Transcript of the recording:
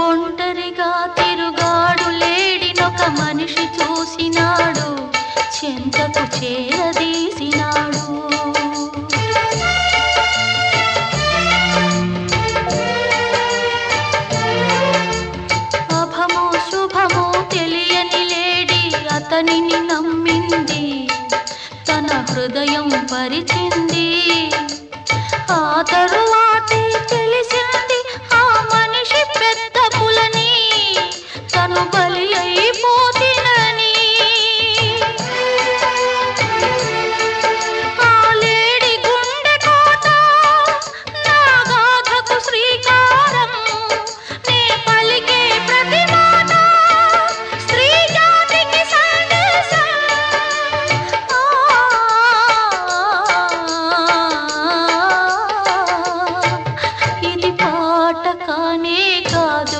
ఒంటరిగా తిరుగాడు లేడినొక మనిషి చూసినాడు, చెంతకు చేరదీసినాడు. అభమో శుభమో తెలియని లేడి అతనిని నమ్మింది, తన హృదయం పరిచింది.